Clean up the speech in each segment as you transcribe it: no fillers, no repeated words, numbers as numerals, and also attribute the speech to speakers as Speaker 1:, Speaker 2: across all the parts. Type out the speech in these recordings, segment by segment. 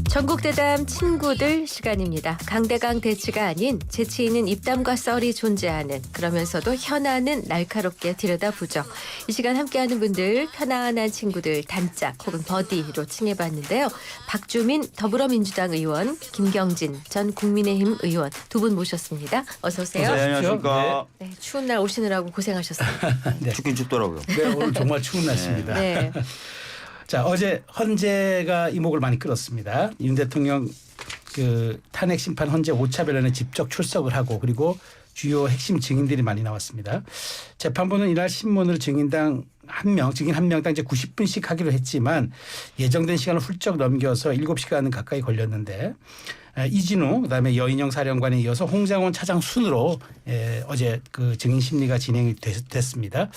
Speaker 1: 전국대담 친구들 시간입니다. 강대강 대치가 아닌 재치 있는 입담과 썰이 존재하는, 그러면서도 현안은 날카롭게 들여다보죠. 이 시간 함께하는 분들, 편안한 친구들 단짝 혹은 버디로 칭해봤는데요. 박주민 더불어민주당 의원, 김경진 전 국민의힘 의원 두 분 모셨습니다. 어서 오세요.
Speaker 2: 네, 안녕하십니까.
Speaker 1: 네, 추운 날 오시느라고 고생하셨어요.
Speaker 2: 네. 춥긴 춥더라고요.
Speaker 3: 네, 오늘 정말 추운 날씨입니다.
Speaker 1: 네.
Speaker 3: 자, 어제 헌재가 이목을 많이 끌었습니다. 윤 대통령 그 탄핵 심판 헌재 5차 변론에 직접 출석을 하고, 그리고 주요 핵심 증인들이 많이 나왔습니다. 재판부는 이날 신문으로 증인 한 명당 이제 90분씩 하기로 했지만 예정된 시간을 훌쩍 넘겨서 7시간 가까이 걸렸는데, 이진우 그다음에 여인영 사령관에 이어서 홍장원 차장 순으로 어제 그 증인 심리가 진행이 됐습니다.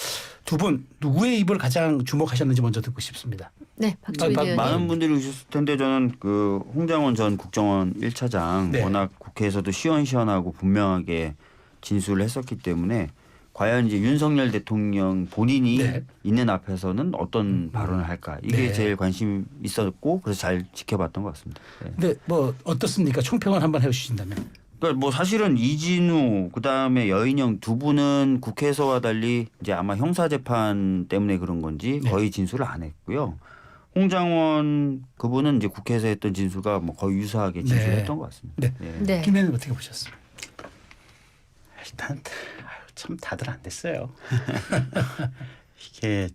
Speaker 3: 두 분 누구의 입을 가장 주목하셨는지 먼저 듣고 싶습니다.
Speaker 1: 네, 박주민 의원님.
Speaker 2: 많은 분들이 오셨을 텐데 저는 그 홍장원 전 국정원 1차장
Speaker 3: 네.
Speaker 2: 워낙 국회에서도 시원시원하고 분명하게 진술을 했었기 때문에 과연 이제 윤석열 대통령 본인이
Speaker 3: 네.
Speaker 2: 있는 앞에서는 어떤 발언을 할까, 이게
Speaker 3: 네.
Speaker 2: 제일 관심 있었고 그래서 잘 지켜봤던 것 같습니다. 네.
Speaker 3: 근데 뭐 어떻습니까? 총평을 한번 해주신다면.
Speaker 2: 그러니까 뭐 사실은 이진우 그다음에 여인영 두 분은 국회에서와 달리 이제 아마 형사재판 때문에 그런 건지
Speaker 3: 네.
Speaker 2: 거의 진술을 안 했고요. 홍장원 그분은 이제 국회에서 했던 진술과 뭐 거의 유사하게 진술했던 것 같습니다.
Speaker 3: 네.
Speaker 2: 예.
Speaker 1: 네.
Speaker 3: 김 의원님 어떻게 보셨어요?
Speaker 4: 일단 참 다들 안 됐어요. 이게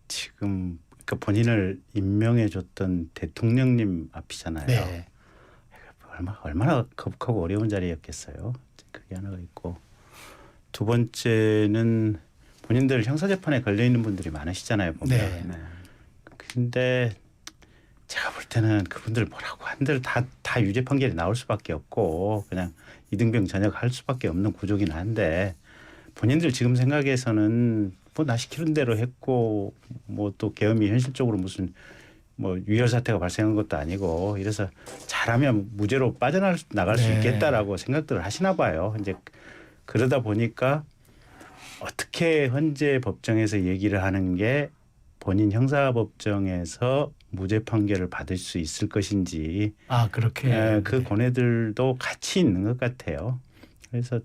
Speaker 4: 지금 그러니까 본인을 임명해줬던 대통령님 앞이잖아요.
Speaker 3: 네.
Speaker 4: 얼마나 거북하고 어려운 자리였겠어요. 그게 하나가 있고, 두 번째는 본인들 형사재판에 걸려 있는 분들이 많으시잖아요. 보면.
Speaker 3: 네.
Speaker 4: 근데 제가 볼 때는 그분들 뭐라고 한들 다 유죄 판결이 나올 수밖에 없고 그냥 이등병 전역할 수밖에 없는 구조긴 한데, 본인들 지금 생각에서는 뭐 나 시키는 대로 했고 뭐 또 계엄이 현실적으로 무슨 뭐 유혈 사태가 발생한 것도 아니고 이래서 잘하면 무죄로 빠져나갈 수
Speaker 3: 네.
Speaker 4: 있겠다라고 생각들을 하시나 봐요. 이제 그러다 보니까 어떻게 헌재 법정에서 얘기를 하는 게 본인 형사법정에서 무죄 판결을 받을 수 있을 것인지,
Speaker 3: 그렇게.
Speaker 4: 그 고뇌들도 같이 있는 것 같아요. 그래서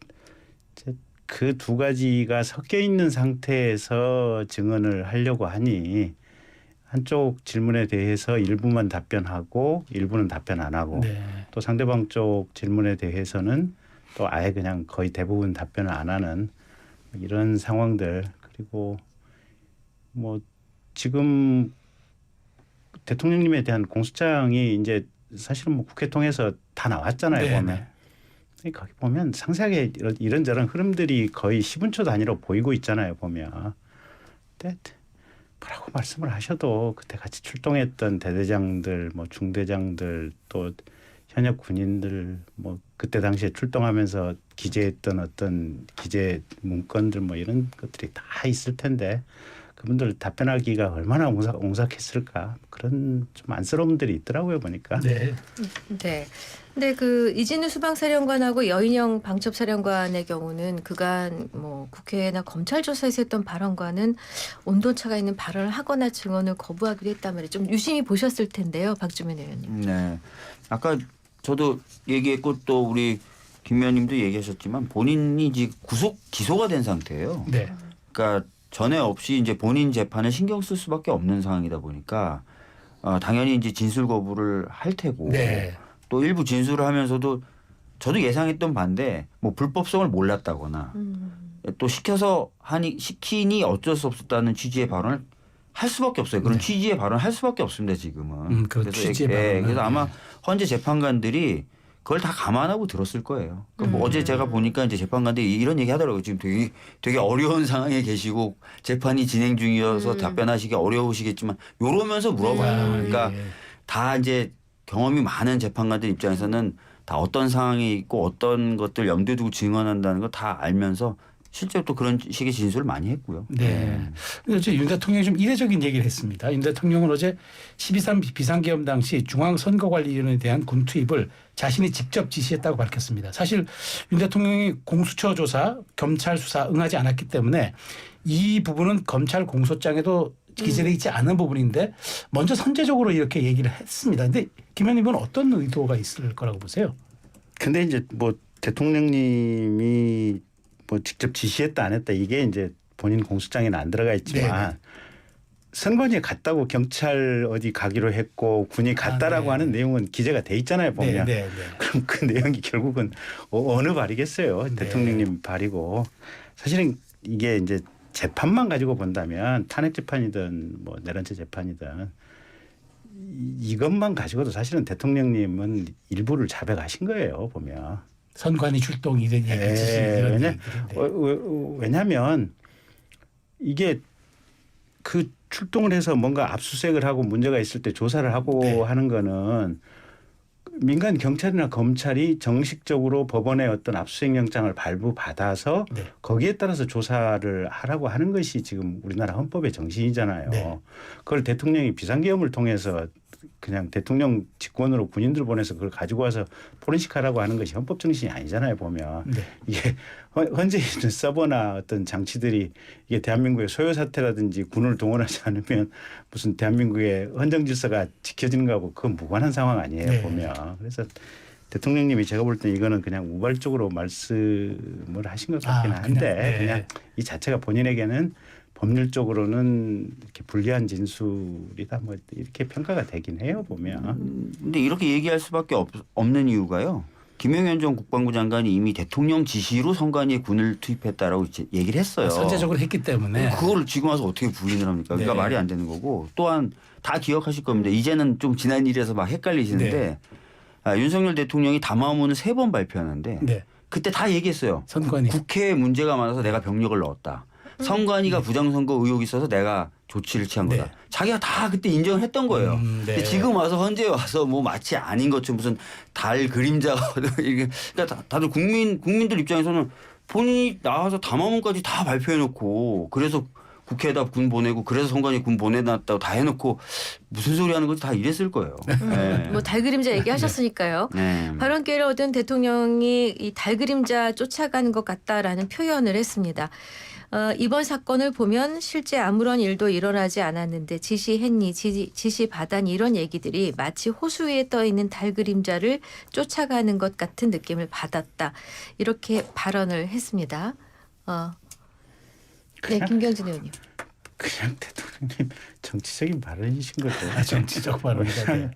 Speaker 4: 그 두 가지가 섞여 있는 상태에서 증언을 하려고 하니 한쪽 질문에 대해서 일부만 답변하고 일부는 답변 안 하고,
Speaker 3: 네.
Speaker 4: 또 상대방 쪽 질문에 대해서는 또 아예 그냥 거의 대부분 답변을 안 하는 이런 상황들. 그리고 뭐 지금 대통령님에 대한 공소장이 이제 사실은 뭐 국회 통해서 다 나왔잖아요.
Speaker 3: 네.
Speaker 4: 보면. 거기 보면 상세하게 이런저런 흐름들이 거의 시분초 단위로 보이고 있잖아요. 보면. 근데 뭐라고 말씀을 하셔도 그때 같이 출동했던 대대장들, 뭐 중대장들, 또 현역 군인들, 뭐 그때 당시에 출동하면서 기재했던 어떤 기재 문건들, 뭐 이런 것들이 다 있을 텐데 그분들 답변하기가 얼마나 옹삭했을까, 그런 좀 안쓰러움들이 있더라고요, 보니까.
Speaker 3: 네.
Speaker 1: 네. 근데 그 이진우 수방사령관하고 여인영 방첩사령관의 경우는 그간 뭐 국회나 검찰 조사에서 했던 발언과는 온도차가 있는 발언을 하거나 증언을 거부하기도 했단 말이에요. 좀 유심히 보셨을 텐데요, 박주민 의원님.
Speaker 2: 네. 아까 저도 얘기했고 또 우리 김 의원님도 얘기하셨지만 본인이 이제 기소가 된 상태예요.
Speaker 3: 네.
Speaker 2: 그러니까 전에 없이 이제 본인 재판을 신경 쓸 수밖에 없는 상황이다 보니까 당연히 이제 진술 거부를 할 테고,
Speaker 3: 네.
Speaker 2: 또 일부 진술을 하면서도 저도 예상했던 반대 뭐 불법성을 몰랐다거나 또 시키니 어쩔 수 없었다는 취지의 발언을 할 수밖에 없어요. 그런
Speaker 3: 네.
Speaker 2: 취지의 발언을 할 수밖에 없습니다, 지금은.
Speaker 3: 그 취지의 발언은.
Speaker 2: 그래서 아마
Speaker 3: 네.
Speaker 2: 헌재 재판관들이 그걸 다 감안하고 들었을 거예요. 그러니까 뭐 어제 제가 보니까 이제 재판관들이 이런 얘기 하더라고요. 지금 되게 어려운 상황에 계시고 재판이 진행 중이어서 답변하시기 어려우시겠지만 요러면서 물어봐요. 그러니까
Speaker 3: 예.
Speaker 2: 다 이제 경험이 많은 재판관들 입장에서는 다 어떤 상황이 있고 어떤 것들 염두에 두고 증언한다는 거 다 알면서 실제로 또 그런 식의 진술을 많이 했고요.
Speaker 3: 네. 어제 윤 대통령이 좀 이례적인 얘기를 했습니다. 윤 대통령은 어제 12.3 비상계엄 당시 중앙선거관리위원회에 대한 군 투입을 자신이 직접 지시했다고 밝혔습니다. 사실 윤 대통령이 공수처 조사, 검찰 수사 응하지 않았기 때문에 이 부분은 검찰 공소장에도 기재되어 있지 않은 부분인데 먼저 선제적으로 이렇게 얘기를 했습니다. 근데 김 의원님은 어떤 의도가 있을 거라고 보세요?
Speaker 4: 근데 이제 뭐 대통령님이 뭐 직접 지시했다 안 했다 이게 이제 본인 공소장에는 안 들어가 있지만
Speaker 3: 네네.
Speaker 4: 선관위에 갔다고 경찰 어디 가기로 했고 군이 갔다라고
Speaker 3: 네.
Speaker 4: 하는 내용은 기재가 돼 있잖아요 보면.
Speaker 3: 네.
Speaker 4: 그럼 그 내용이 결국은 어느 발이겠어요.
Speaker 3: 네.
Speaker 4: 대통령님 발이고 사실은 이게 이제 재판만 가지고 본다면 탄핵 재판이든 뭐 내란죄 재판이든 이것만 가지고도 사실은 대통령님은 일부를 자백하신 거예요 보면.
Speaker 3: 선관위 출동 이런 얘기
Speaker 4: 왜냐하면 이게 그 출동을 해서 뭔가 압수수색을 하고 문제가 있을 때 조사를 하고
Speaker 3: 네.
Speaker 4: 하는 거는 민간 경찰이나 검찰이 정식적으로 법원의 어떤 압수수색 영장을 발부받아서
Speaker 3: 네.
Speaker 4: 거기에 따라서 조사를 하라고 하는 것이 지금 우리나라 헌법의 정신이잖아요.
Speaker 3: 네.
Speaker 4: 그걸 대통령이 비상계엄을 통해서 그냥 대통령 직권으로 군인들 보내서 그걸 가지고 와서 포렌식하라고 하는 것이 헌법 정신이 아니잖아요 보면.
Speaker 3: 네.
Speaker 4: 이게 현재 있는 서버나 어떤 장치들이 이게 대한민국의 소요 사태라든지 군을 동원하지 않으면 무슨 대한민국의 헌정 질서가 지켜지는 거하고 그건 무관한 상황 아니에요
Speaker 3: 네.
Speaker 4: 보면. 그래서 대통령님이 제가 볼 때 이거는 그냥 우발적으로 말씀을 하신 것 같긴 한데 그냥 이 자체가 본인에게는 법률적으로는 이렇게 불리한 진술이다 뭐 이렇게 평가가 되긴 해요 보면.
Speaker 2: 근데 이렇게 얘기할 수밖에 없는 이유가요. 김영현 전 국방부 장관이 이미 대통령 지시로 선관위에 군을 투입했다라고 얘기를 했어요.
Speaker 3: 선제적으로 했기 때문에.
Speaker 2: 그거를 지금 와서 어떻게 부인을 합니까? 그러니까
Speaker 3: 네.
Speaker 2: 말이 안 되는 거고 또한 다 기억하실 겁니다. 이제는 좀 지난 일이라서 막 헷갈리시는데 윤석열 대통령이 담화문을 3번 발표하는데
Speaker 3: 네.
Speaker 2: 그때 다 얘기했어요.
Speaker 3: 선관위.
Speaker 2: 국회에 문제가 많아서 내가 병력을 넣었다. 선관위가 부정선거 의혹이 있어서 내가 조치를 취한 거다.
Speaker 3: 네.
Speaker 2: 자기가 다 그때 인정을 했던 거예요.
Speaker 3: 네.
Speaker 2: 근데 지금 와서 헌재에 와서 뭐 마치 아닌 것처럼 무슨 달 그림자가 이게 그러니까 다들 국민들 입장에서는 본인이 나와서 담화문까지 다 발표해놓고 그래서 국회에다 군 보내고 그래서 선관위 군 보내놨다고 다 해놓고 무슨 소리 하는 건지 다 이랬을 거예요. 네.
Speaker 1: 뭐 달그림자 얘기하셨으니까요.
Speaker 2: 네.
Speaker 1: 발언 기회를 얻은 대통령이 이 달그림자 쫓아가는 것 같다라는 표현을 했습니다. 이번 사건을 보면 실제 아무런 일도 일어나지 않았는데 지시했니 지시받았니 이런 얘기들이 마치 호수 위에 떠 있는 달그림자를 쫓아가는 것 같은 느낌을 받았다. 이렇게 발언을 했습니다. 네, 김경진 의원님.
Speaker 4: 그냥 대통령님 정치적인 발언이신 거죠.
Speaker 3: 정치적 발언이다.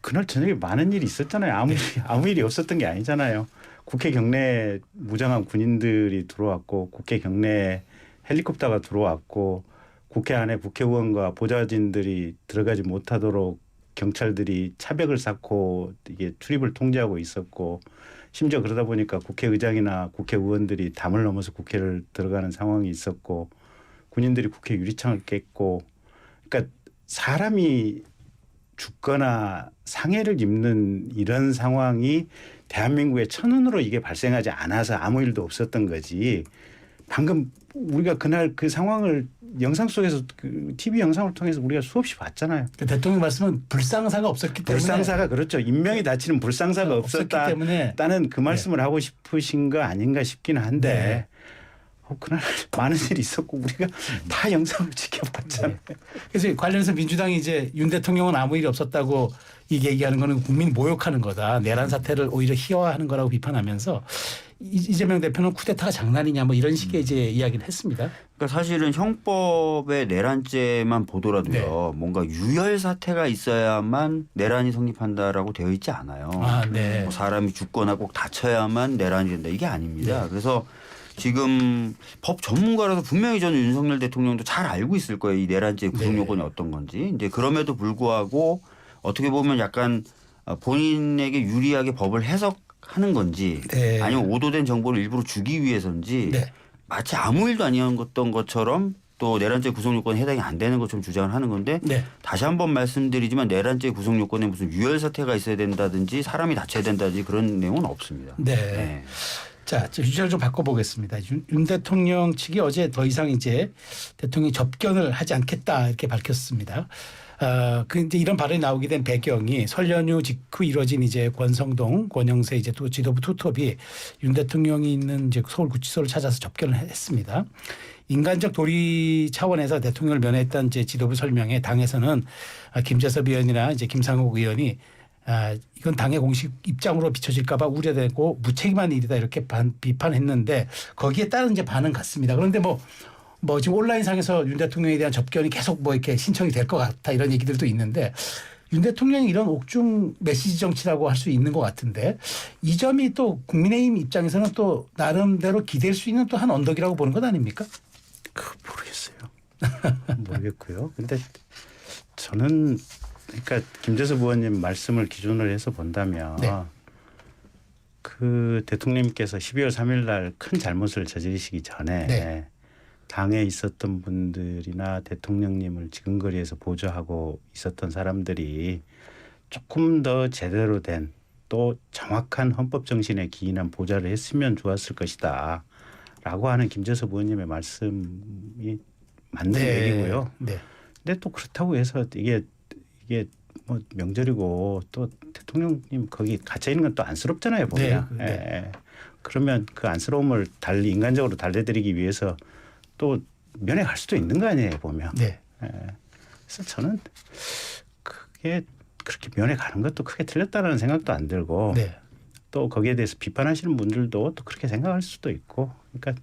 Speaker 4: 그날 저녁에 많은 일이 있었잖아요. 아무 일이 없었던 게 아니잖아요. 국회 경내에 무장한 군인들이 들어왔고 국회 경내에 헬리콥터가 들어왔고 국회 안에 국회의원과 보좌진들이 들어가지 못하도록 경찰들이 차벽을 쌓고 이게 출입을 통제하고 있었고 심지어 그러다 보니까 국회의장이나 국회의원들이 담을 넘어서 국회를 들어가는 상황이 있었고 군인들이 국회 유리창을 깼고 그러니까 사람이 죽거나 상해를 입는 이런 상황이 대한민국의 천운으로 이게 발생하지 않아서 아무 일도 없었던 거지. 방금 우리가 그날 그 상황을 영상 속에서 그 TV 영상을 통해서 우리가 수없이 봤잖아요.
Speaker 3: 대통령 말씀은 불상사가 없었기 때문에.
Speaker 4: 불상사가 그렇죠. 인명이 다치는 불상사가 없었다.
Speaker 3: 때문에.
Speaker 4: 나는 그 말씀을 하고 싶으신 거 아닌가 싶기는 한데 그날 많은 일이 있었고 우리가 다 영상을 지켜봤잖아요.
Speaker 3: 네. 그래서 관련해서 민주당이 이제 윤 대통령은 아무 일이 없었다고 이게 얘기하는 거는 국민 모욕하는 거다. 내란 사태를 오히려 희화화하는 거라고 비판하면서 이재명 대표는 쿠데타가 장난이냐 뭐 이런 식의 이제 이야기를 했습니다.
Speaker 2: 그러니까 사실은 형법의 내란죄만 보더라도요. 뭔가 유혈 사태가 있어야만 내란이 성립한다라고 되어 있지 않아요.
Speaker 3: 네.
Speaker 2: 뭐 사람이 죽거나 꼭 다쳐야만 내란이 된다. 이게 아닙니다. 그래서 지금 법 전문가라서 분명히 저는 윤석열 대통령도 잘 알고 있을 거예요. 이 내란죄 구성 요건이 어떤 건지. 이제 그럼에도 불구하고 어떻게 보면 약간 본인에게 유리하게 법을 해석하는 건지 아니면 오도된 정보를 일부러 주기 위해서인지 마치 아무 일도 아니었던 것처럼 또 내란죄 구성 요건에 해당이 안 되는 것처럼 주장을 하는 건데 다시 한번 말씀드리지만 내란죄 구성 요건에 무슨 유혈 사태가 있어야 된다든지 사람이 다쳐야 된다든지 그런 내용은 없습니다.
Speaker 3: 네. 자, 주제를 좀 바꿔보겠습니다. 윤 대통령 측이 어제 더 이상 이제 대통령이 접견을 하지 않겠다 이렇게 밝혔습니다. 그 이제 이런 발언이 나오게 된 배경이 설 연휴 직후 이뤄진 이제 권성동, 권영세 이제 또 지도부 투톱이 윤 대통령이 있는 이제 서울구치소를 찾아서 접견을 했습니다. 인간적 도리 차원에서 대통령을 면회했던 이제 지도부 설명에 당에서는 김재섭 의원이나 이제 김상욱 의원이 이건 당의 공식 입장으로 비춰질까봐 우려되고 무책임한 일이다 이렇게 비판했는데 거기에 따른 이제 반응 같습니다. 그런데 뭐 지금 온라인상에서 윤 대통령에 대한 접견이 계속 뭐 이렇게 신청이 될 것 같다 이런 얘기들도 있는데 윤 대통령이 이런 옥중 메시지 정치라고 할 수 있는 것 같은데 이 점이 또 국민의힘 입장에서는 또 나름대로 기댈 수 있는 또 한 언덕이라고 보는 것 아닙니까?
Speaker 4: 모르겠어요. 모르겠고요. 근데 저는 그러니까 김재섭 의원님 말씀을 기준으로 해서 본다면
Speaker 3: 네.
Speaker 4: 그 대통령님께서 12월 3일 날 큰 잘못을 저지르시기 전에
Speaker 3: 네.
Speaker 4: 당에 있었던 분들이나 대통령님을 지근거리에서 보좌하고 있었던 사람들이 조금 더 제대로 된 또 정확한 헌법 정신에 기인한 보좌를 했으면 좋았을 것이다. 라고 하는 김재섭 의원님의 말씀이 맞는
Speaker 3: 네.
Speaker 4: 얘기고요.
Speaker 3: 네.
Speaker 4: 근데 또 그렇다고 해서 이게 뭐 명절이고 또 대통령님 거기 갇혀 있는 건 또 안쓰럽잖아요, 보면.
Speaker 3: 네.
Speaker 4: 예. 그러면 그 안쓰러움을 인간적으로 달래드리기 위해서 또 면회 갈 수도 있는 거 아니에요, 보면.
Speaker 3: 네.
Speaker 4: 예. 그래서 저는 그게 그렇게 면회 가는 것도 크게 틀렸다라는 생각도 안 들고
Speaker 3: 네.
Speaker 4: 또 거기에 대해서 비판하시는 분들도 또 그렇게 생각할 수도 있고 그러니까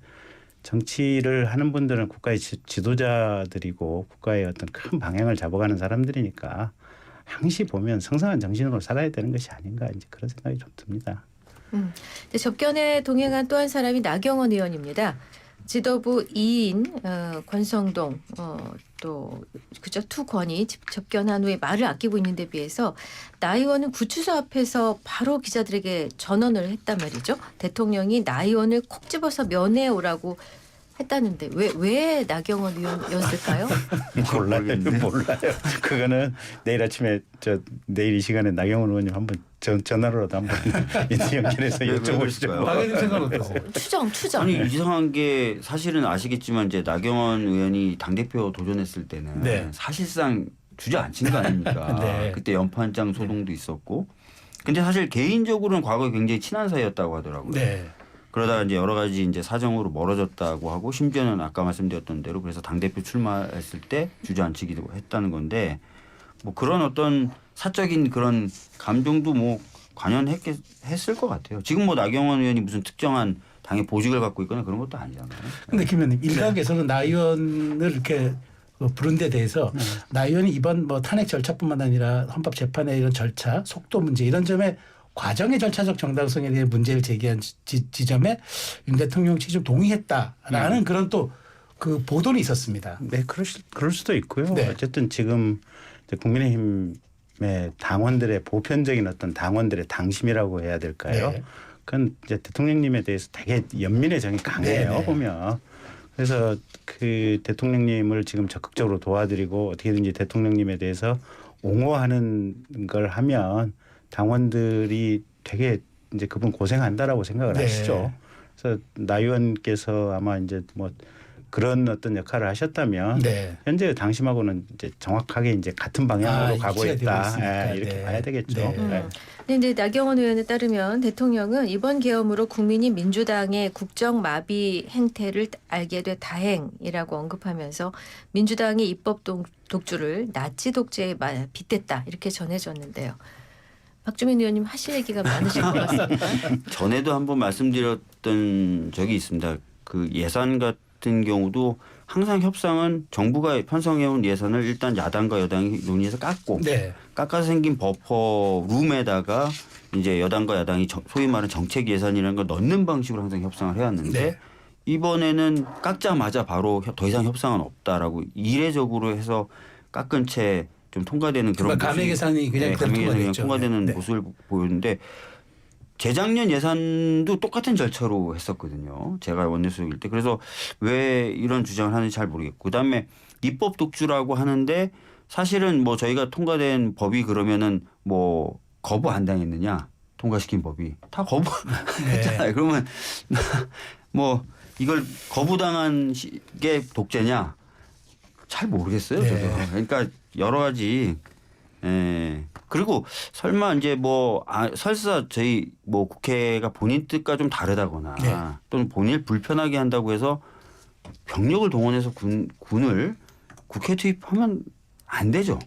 Speaker 4: 정치를 하는 분들은 국가의 지도자들이고 국가의 어떤 큰 방향을 잡아가는 사람들이니까 항시 보면 성상한 정신으로 살아야 되는 것이 아닌가 이제 그런 생각이 좀 듭니다.
Speaker 1: 접견에 동행한 또 한 사람이 나경원 의원입니다. 지도부 2인 권성동 또 그죠 투권이 접견한 후에 말을 아끼고 있는데 비해서 나 의원은 구치소 앞에서 바로 기자들에게 전언을 했단 말이죠. 대통령이 나 의원을 콕 집어서 면회해 오라고 했다는데 왜 나경원 의원이었을까요?
Speaker 4: 몰라요. 그거는 내일 아침에 내일 이 시간에 나경원 의원님 한번 전화로라도 한번 연결해서 여쭤보시죠.
Speaker 3: 박예림 생각은 어떠세요?
Speaker 1: 추정.
Speaker 2: 아니 이상한 게 사실은 아시겠지만 이제 나경원 의원이 당대표 도전했을 때는
Speaker 3: 네.
Speaker 2: 사실상 주저앉힌 거 아닙니까?
Speaker 3: 네.
Speaker 2: 그때 연판장 소동도 있었고. 근데 사실 개인적으로는 과거에 굉장히 친한 사이였다고 하더라고요.
Speaker 3: 네.
Speaker 2: 그러다가 이제 여러 가지 이제 사정으로 멀어졌다고 하고 심지어는 아까 말씀드렸던 대로 그래서 당대표 출마했을 때 주저앉히기도 했다는 건데 뭐 그런 어떤 사적인 그런 감정도 뭐 관여했을 것 같아요. 지금 뭐 나경원 의원이 무슨 특정한 당의 보직을 갖고 있거나 그런 것도 아니잖아요.
Speaker 3: 근데 김 의원님 일각에서는 나 의원을 이렇게 부른 데 대해서 나 의원이 이번 뭐 탄핵 절차뿐만 아니라 헌법재판의 이런 절차, 속도 문제 이런 점에 과정의 절차적 정당성에 대해 문제를 제기한 지점에 윤 대통령 측이 좀 동의했다라는 그런 또 그 보도는 있었습니다.
Speaker 4: 네, 그럴 수도 있고요.
Speaker 3: 네.
Speaker 4: 어쨌든 지금 이제 국민의힘의 당원들의 보편적인 어떤 당원들의 당심이라고 해야 될까요?
Speaker 3: 네.
Speaker 4: 그건 이제 대통령님에 대해서 되게 연민의 정이 강해요,
Speaker 3: 네, 네.
Speaker 4: 보면. 그래서 그 대통령님을 지금 적극적으로 도와드리고 어떻게든지 대통령님에 대해서 옹호하는 걸 하면 당원들이 되게 이제 그분 고생한다라고 생각을
Speaker 3: 네.
Speaker 4: 하시죠. 그래서 나 의원께서 아마 이제 뭐 그런 어떤 역할을 하셨다면
Speaker 3: 네.
Speaker 4: 현재 당심하고는 이제 정확하게 이제 같은 방향으로 가고
Speaker 3: 일치가 되고
Speaker 4: 있다.
Speaker 3: 있으니까.
Speaker 4: 이렇게
Speaker 3: 네.
Speaker 4: 봐야 되겠죠.
Speaker 3: 네.
Speaker 4: 네.
Speaker 1: 근데 나경원 의원에 따르면 대통령은 이번 계엄으로 국민이 민주당의 국정 마비 행태를 알게 돼 다행이라고 언급하면서 민주당의 입법 독주를 나치 독재에 빗댔다 이렇게 전해졌는데요. 박주민 의원님 하실 얘기가 많으실 것 같습니다.
Speaker 2: 전에도 한번 말씀드렸던 적이 있습니다. 그 예산 같은 경우도 항상 협상은 정부가 편성해온 예산을 일단 야당과 여당이 논의해서 깎고
Speaker 3: 네.
Speaker 2: 깎아서 생긴 버퍼 룸에다가 이제 여당과 야당이 소위 말하는 정책 예산이라는 걸 넣는 방식으로 항상 협상을 해왔는데
Speaker 3: 네.
Speaker 2: 이번에는 깎자마자 바로 더 이상 협상은 없다라고 이례적으로 해서 깎은 채 좀 통과되는 그런
Speaker 3: 감액 예산이 그냥
Speaker 2: 감액 예산이 그냥
Speaker 3: 통과됐죠.
Speaker 2: 통과되는
Speaker 3: 네.
Speaker 2: 모습을 보였는데 재작년 예산도 똑같은 절차로 했었거든요. 제가 원내수석일 때. 그래서 왜 이런 주장을 하는지 잘 모르겠고. 그다음에 입법 독주라고 하는데 사실은 뭐 저희가 통과된 법이 그러면은 뭐 거부 안 당했느냐. 통과시킨 법이. 다 거부했잖아요. 그러면 뭐 이걸 거부당한 게 독재냐. 잘 모르겠어요.
Speaker 3: 네.
Speaker 2: 저도. 그러니까 여러 가지 그리고 설마 이제 뭐 설사 저희 뭐 국회가 본인 뜻과 좀 다르다거나
Speaker 3: 네.
Speaker 2: 또는 본인을 불편하게 한다고 해서 병력을 동원해서 군을 국회 투입하면 안 되죠.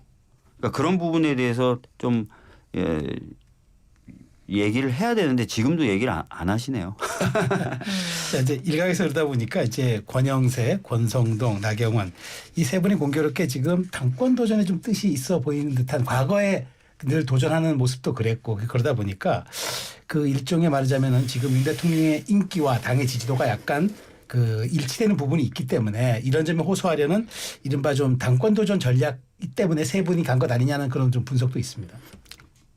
Speaker 2: 그러니까 그런 부분에 대해서 좀 얘기를 해야 되는데 지금도 얘기를 안 하시네요.
Speaker 3: 자, 이제 일각에서 그러다 보니까 이제 권영세, 권성동, 나경원 이 세 분이 공교롭게 지금 당권 도전에 좀 뜻이 있어 보이는 듯한 과거에 늘 도전하는 모습도 그랬고 그러다 보니까 그 일종의 말하자면은 지금 윤 대통령의 인기와 당의 지지도가 약간 그 일치되는 부분이 있기 때문에 이런 점에 호소하려는 이른바 좀 당권 도전 전략 때문에 세 분이 간 것 아니냐는 그런 좀 분석도 있습니다.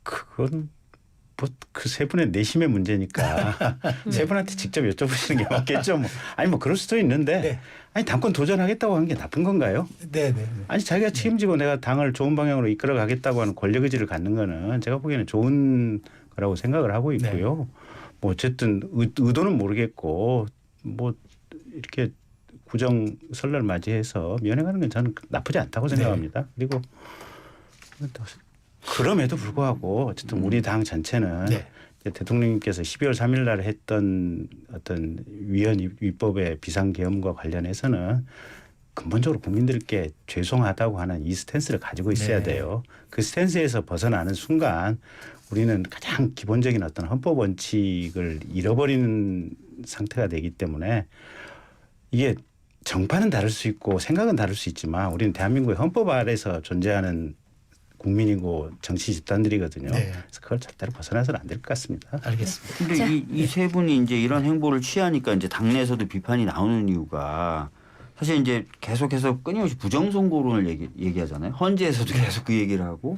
Speaker 4: 그건 뭐 그 세 분의 내심의 문제니까 세 분한테 직접 여쭤보시는 게 맞겠죠. 뭐. 아니 뭐 그럴 수도 있는데
Speaker 3: 네.
Speaker 4: 아니 당권 도전하겠다고 하는 게 나쁜 건가요?
Speaker 3: 네네.
Speaker 4: 아니 자기가 책임지고 내가 당을 좋은 방향으로 이끌어 가겠다고 하는 권력 의지를 갖는 거는 제가 보기에는 좋은 거라고 생각을 하고 있고요. 뭐 어쨌든 의도는 모르겠고 뭐 이렇게 구정 설날 맞이해서 면회가는 건 저는 나쁘지 않다고 생각합니다. 그리고 그럼에도 불구하고 어쨌든 우리 당 전체는
Speaker 3: 네.
Speaker 4: 대통령님께서 12월 3일 날 했던 어떤 위헌 위법의 비상계엄과 관련해서는 근본적으로 국민들께 죄송하다고 하는 이 스탠스를 가지고 있어야
Speaker 3: 네.
Speaker 4: 돼요. 그 스탠스에서 벗어나는 순간 우리는 가장 기본적인 어떤 헌법 원칙을 잃어버리는 상태가 되기 때문에 이게 정파는 다를 수 있고 생각은 다를 수 있지만 우리는 대한민국의 헌법 아래서 존재하는 국민이고 정치 집단들이거든요.
Speaker 3: 네.
Speaker 4: 그래서 그걸 절대로 벗어나서는 안 될 것 같습니다.
Speaker 3: 알겠습니다.
Speaker 2: 근데 이 세 분이 이제 이런 행보를 취하니까 이제 당내에서도 비판이 나오는 이유가 사실 이제 계속해서 끊임없이 부정선거론을 얘기하잖아요. 헌재에서도 계속 그 얘기를 하고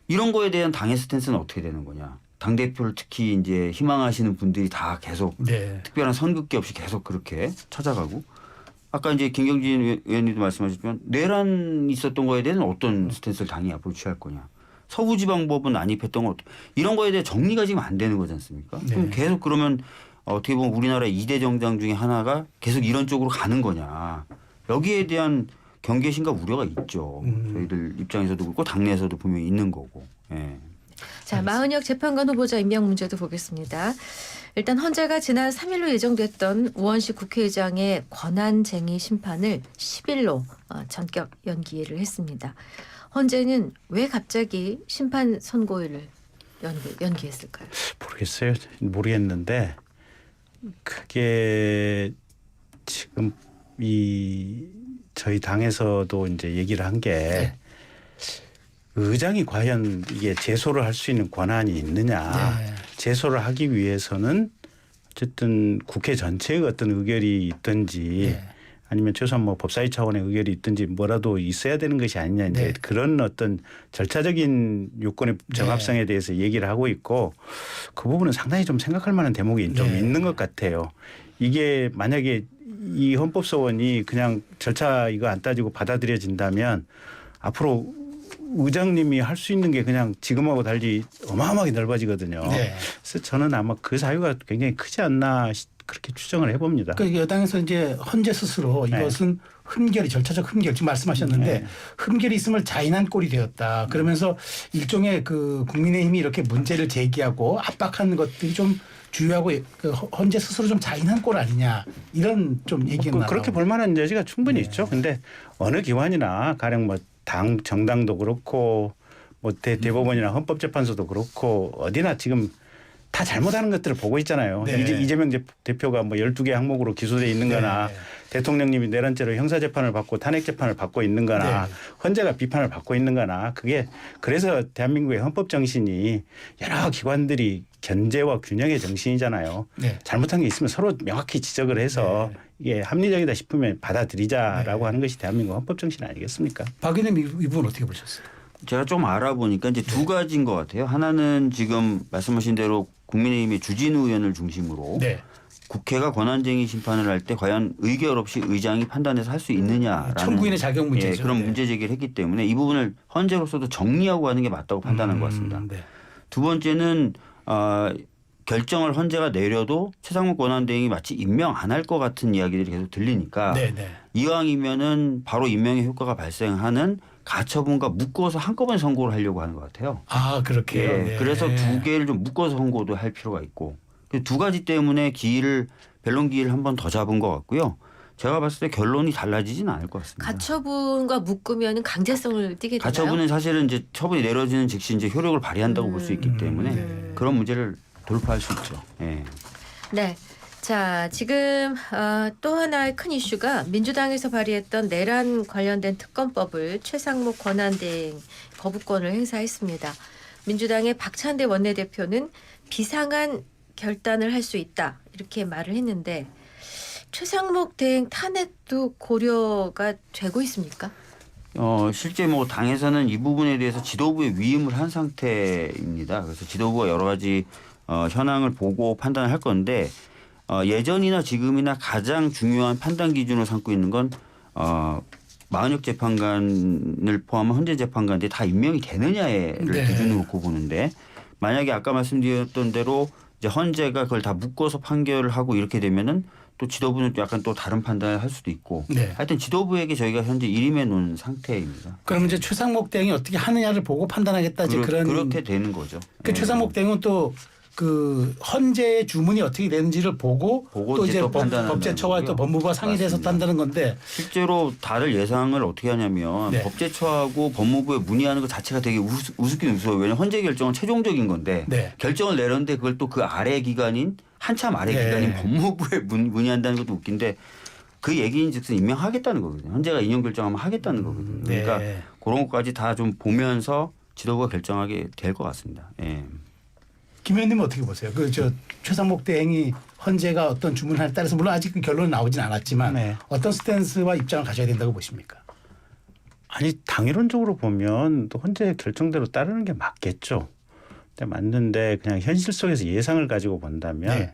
Speaker 2: 이런 거에 대한 당의 스탠스는 어떻게 되는 거냐. 당대표를 특히 이제 희망하시는 분들이 다 계속
Speaker 3: 네.
Speaker 2: 특별한 선긋기 없이 계속 그렇게 찾아가고 아까 이제 김경진 의원님도 말씀하셨지만 내란 있었던 거에 대해서는 어떤 스탠스를 당이 앞으로 취할 거냐. 서부지방법은 안입했던 거 이런 거에 대해 정리가 지금 안 되는 거지 않습니까?
Speaker 3: 네.
Speaker 2: 그럼 계속 그러면 어떻게 보면 우리나라의 2대 정당 중에 하나가 계속 이런 쪽으로 가는 거냐. 여기에 대한 경계심과 우려가 있죠. 저희들 입장에서도 그렇고 당내에서도 분명히 있는 거고. 예.
Speaker 1: 자, 마은혁 재판관 후보자 임명 문제도 보겠습니다. 일단 헌재가 지난 3일로 예정됐던 우원식 국회의장의 권한쟁의 심판을 10일로 전격 연기를 했습니다. 헌재는 왜 갑자기 심판 선고일을 연기했을까요?
Speaker 4: 모르겠어요. 모르겠는데 그게 지금 이 저희 당에서도 이제 얘기를 한 게
Speaker 3: 네.
Speaker 4: 의장이 과연 이게 제소를 할 수 있는 권한이 있느냐.
Speaker 3: 네.
Speaker 4: 제소를 하기 위해서는 어쨌든 국회 전체의 어떤 의결이 있든지
Speaker 3: 네.
Speaker 4: 아니면 최소한 뭐 법사위 차원의 의결이 있든지 뭐라도 있어야 되는 것이 아니냐 이제
Speaker 3: 네.
Speaker 4: 그런 어떤 절차적인 요건의 정합성에 대해서 얘기를 하고 있고 그 부분은 상당히 좀 생각할 만한 대목이 좀
Speaker 3: 네.
Speaker 4: 있는 것 같아요. 이게 만약에 이 헌법소원이 그냥 절차 이거 안 따지고 받아들여진다면 앞으로 의장님이 할 수 있는 게 그냥 지금하고 달리 어마어마하게 넓어지거든요.
Speaker 3: 네.
Speaker 4: 그래서 저는 아마 그 사유가 굉장히 크지 않나 그렇게 추정을 해봅니다.
Speaker 3: 그러니까 여당에서 이제 헌재 스스로
Speaker 4: 네.
Speaker 3: 이것은 흠결이 절차적 흠결 지금 말씀하셨는데
Speaker 4: 네.
Speaker 3: 흠결이 있음을 자인한 꼴이 되었다. 그러면서 일종의 그 국민의힘이 이렇게 문제를 제기하고 압박하는 것들이 좀 주요하고 그 헌재 스스로 좀 자인한 꼴 아니냐 이런 좀 얘기가 나와요.
Speaker 4: 그렇게 볼 만한 여지가 충분히
Speaker 3: 네.
Speaker 4: 있죠. 근데 어느 기관이나 가령 뭐 당 정당도 그렇고 뭐 대법원이나 헌법재판소도 그렇고 어디나 지금 다 잘못하는 것들을 보고 있잖아요.
Speaker 3: 네.
Speaker 4: 이재명 대표가 뭐 12개 항목으로 기소돼 있는 거나
Speaker 3: 네.
Speaker 4: 대통령님이 내란죄로 형사재판을 받고 탄핵재판을 받고 있는 거나
Speaker 3: 네.
Speaker 4: 헌재가 비판을 받고 있는 거나 그게 그래서 대한민국의 헌법 정신이 여러 기관들이 견제와 균형의 정신이잖아요.
Speaker 3: 네.
Speaker 4: 잘못한 게 있으면 서로 명확히 지적을 해서 이게 합리적이다 싶으면 받아들이자라고
Speaker 3: 네.
Speaker 4: 하는 것이 대한민국 헌법 정신 아니겠습니까?
Speaker 3: 박 의원님 이 부분 어떻게 보셨어요?
Speaker 2: 제가 좀 알아보니까 이제 두 가지인 것 같아요. 하나는 지금 말씀하신 대로 국민의힘의 주진우 의원을 중심으로
Speaker 3: 네.
Speaker 2: 국회가 권한쟁의 심판을 할 때 과연 의결 없이 의장이 판단해서 할 수 있느냐라는
Speaker 3: 청구인의 자격 문제죠.
Speaker 2: 그런
Speaker 3: 네.
Speaker 2: 문제 제기를 했기 때문에 이 부분을 헌재로서도 정리하고 하는 게 맞다고 판단한 것 같습니다.
Speaker 3: 네.
Speaker 2: 두 번째는 결정을 헌재가 내려도 최상목 권한대행이 마치 임명 안 할 것 같은 이야기들이 계속 들리니까
Speaker 3: 네. 네.
Speaker 2: 이왕이면은 바로 임명의 효과가 발생하는 가처분과 묶어서 한꺼번에 선고를 하려고 하는 것 같아요.
Speaker 3: 아 그렇게요.
Speaker 2: 예,
Speaker 3: 네.
Speaker 2: 그래서 두 개를 좀 묶어서 선고도 할 필요가 있고 그 두 가지 때문에 변론 기일을 한 번 더 잡은 것 같고요. 제가 봤을 때 결론이 달라지지는 않을 것 같습니다.
Speaker 1: 가처분과 묶으면 강제성을 띠게 되나요?
Speaker 2: 가처분은 사실은 이제 처분이 내려지는 즉시 이제 효력을 발휘한다고 볼 수 있기 때문에
Speaker 3: 네.
Speaker 2: 그런 문제를 돌파할 수 있죠. 예.
Speaker 1: 네. 자, 지금 또 하나의 큰 이슈가 민주당에서 발의했던 내란 관련된 특검법을 최상목 권한대행 거부권을 행사했습니다. 민주당의 박찬대 원내대표는 비상한 결단을 할 수 있다 이렇게 말을 했는데 최상목 대행 탄핵도 고려가 되고 있습니까?
Speaker 2: 실제 뭐 당에서는 이 부분에 대해서 지도부에 위임을 한 상태입니다. 그래서 지도부가 여러 가지 현황을 보고 판단을 할 건데 예전이나 지금이나 가장 중요한 판단 기준으로 삼고 있는 건 마은혁 재판관을 포함한 헌재 재판관들이 다 임명이 되느냐를
Speaker 3: 네.
Speaker 2: 기준으로 놓고 보는데 만약에 아까 말씀드렸던 대로 이제 헌재가 그걸 다 묶어서 판결을 하고 이렇게 되면은 또 지도부는 약간 또 다른 판단을 할 수도 있고
Speaker 3: 네.
Speaker 2: 하여튼 지도부에게 저희가 현재 일임해 놓은 상태입니다.
Speaker 3: 그럼 이제 최상목 대행이 어떻게 하느냐를 보고 판단하겠다 이제 그런
Speaker 2: 그렇게 되는 거죠.
Speaker 3: 그
Speaker 2: 예.
Speaker 3: 최상목 대행은 또 그 헌재의 주문이 어떻게 되는지를 보고 또
Speaker 2: 이제
Speaker 3: 이제
Speaker 2: 또 판단한다는
Speaker 3: 법제처와 또
Speaker 2: 거고요.
Speaker 3: 법무부가 상의돼서
Speaker 2: 맞습니다.
Speaker 3: 한다는 건데
Speaker 2: 실제로 다들 예상을 어떻게 하냐면
Speaker 3: 네.
Speaker 2: 법제처하고 법무부에 문의하는 것 자체가 되게 우습긴 우스워요. 왜냐하면 헌재 결정은 최종적인 건데
Speaker 3: 네.
Speaker 2: 결정을 내렸는데 그걸 또 그 아래 기관인 한참 아래
Speaker 3: 네.
Speaker 2: 기관인 법무부에 문의한다는 것도 웃긴데 그 얘기인즉슨 임명하겠다는 거거든요. 헌재가 인용 결정하면 하겠다는 거거든요.
Speaker 3: 네.
Speaker 2: 그러니까 그런 것까지 다 좀 보면서 지도부가 결정하게 될 것 같습니다. 예.
Speaker 3: 김 의원님은 어떻게 보세요? 그 저 최상목 대행이 헌재가 어떤 주문에 따라서 물론 아직 그 결론은 나오진 않았지만
Speaker 4: 네.
Speaker 3: 어떤 스탠스와 입장을 가져야 된다고 보십니까?
Speaker 4: 아니 당이론적으로 보면 또 헌재 결정대로 따르는 게 맞겠죠. 근데 맞는데 그냥 현실 속에서 예상을 가지고 본다면
Speaker 3: 네.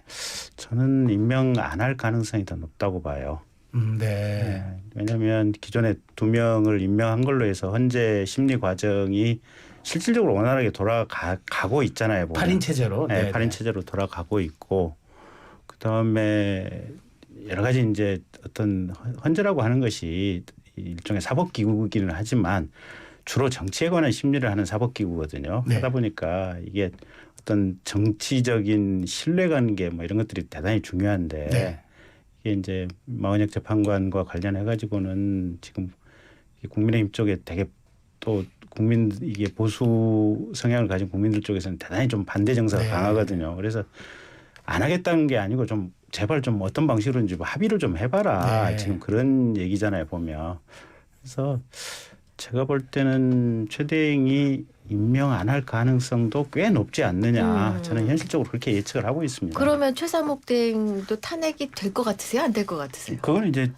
Speaker 4: 저는 임명 안 할 가능성이 더 높다고 봐요.
Speaker 3: 네.
Speaker 4: 왜냐하면 기존에 2명을 임명한 걸로 해서 헌재 심리 과정이 실질적으로 원활하게 돌아가고 있잖아요. 보면.
Speaker 3: 8인 체제로.
Speaker 4: 네, 8인 체제로 돌아가고 있고 그다음에 여러 가지 이제 어떤 헌재라고 하는 것이 일종의 사법기구이기는 하지만 주로 정치에 관한 심리를 하는 사법기구거든요.
Speaker 3: 네.
Speaker 4: 그러다 보니까 이게 어떤 정치적인 신뢰관계 뭐 이런 것들이 대단히 중요한데
Speaker 3: 네.
Speaker 4: 이게 이제 마은혁 재판관과 관련해 가지고는 지금 국민의힘 쪽에 되게 또 이게 보수 성향을 가진 국민들 쪽에서는 대단히 좀 반대 정서가
Speaker 3: 네.
Speaker 4: 강하거든요. 그래서 안 하겠다는 게 아니고 좀 제발 좀 어떤 방식으로든지 합의를 좀 해봐라.
Speaker 3: 네.
Speaker 4: 지금 그런 얘기잖아요 보면. 그래서 제가 볼 때는 최 대행이 임명 안 할 가능성도 꽤 높지 않느냐. 저는 현실적으로 그렇게 예측을 하고 있습니다.
Speaker 1: 그러면 최상목 대행도 탄핵이 될 것 같으세요? 안 될 것 같으세요?
Speaker 4: 그건 이제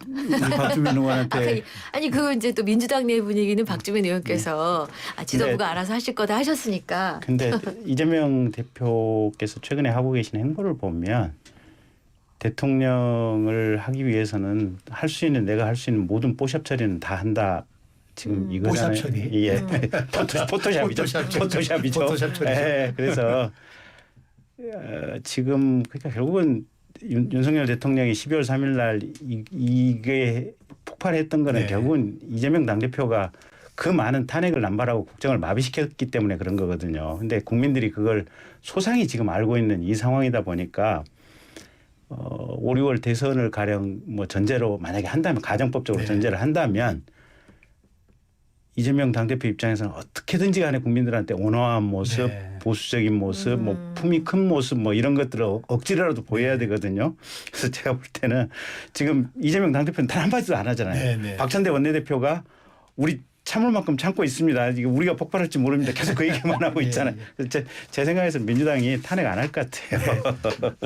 Speaker 4: 박주민 의원한테
Speaker 1: 아니 그거 이제 또 민주당 내 분위기는 박주민 의원께서 지도부가
Speaker 4: 네.
Speaker 1: 알아서 하실 거다 하셨으니까.
Speaker 4: 근데 이재명 대표께서 최근에 하고 계신 행보를 보면 대통령을 하기 위해서는 할 수 있는 내가 할 수 있는 모든 뽀샵 처리는 다 한다. 지금 이거잖아요.
Speaker 3: 뽀샵 처리?
Speaker 4: 예. 포토샵이죠. 포토샵이죠.
Speaker 3: 포토샵 처리.
Speaker 4: 예. 그래서 지금 그러니까 결국은 윤석열 대통령이 12월 3일 날 이게 폭발했던 거는
Speaker 3: 네.
Speaker 4: 결국은 이재명 당대표가 그 많은 탄핵을 남발하고 국정을 마비시켰기 때문에 그런 거거든요. 근데 국민들이 그걸 소상히 지금 알고 있는 이 상황이다 보니까 5, 6월 대선을 가령 뭐 전제로 만약에 한다면 가정법적으로
Speaker 3: 네.
Speaker 4: 전제를 한다면 이재명 당대표 입장에서는 어떻게든지 간에 국민들한테 온화한 모습,
Speaker 3: 네.
Speaker 4: 보수적인 모습, 뭐 품이 큰 모습 뭐 이런 것들을 억지로라도 보여야
Speaker 3: 네.
Speaker 4: 되거든요. 그래서 제가 볼 때는 지금 이재명 당대표는 단 한마디도 안 하잖아요.
Speaker 3: 네, 네.
Speaker 4: 박찬대 원내대표가 우리 참을 만큼 참고 있습니다. 이게 우리가 폭발할지 모릅니다. 계속 그 얘기만 하고
Speaker 3: 네,
Speaker 4: 있잖아요. 그래서 제 생각에서 민주당이 탄핵 안 할 것 같아요.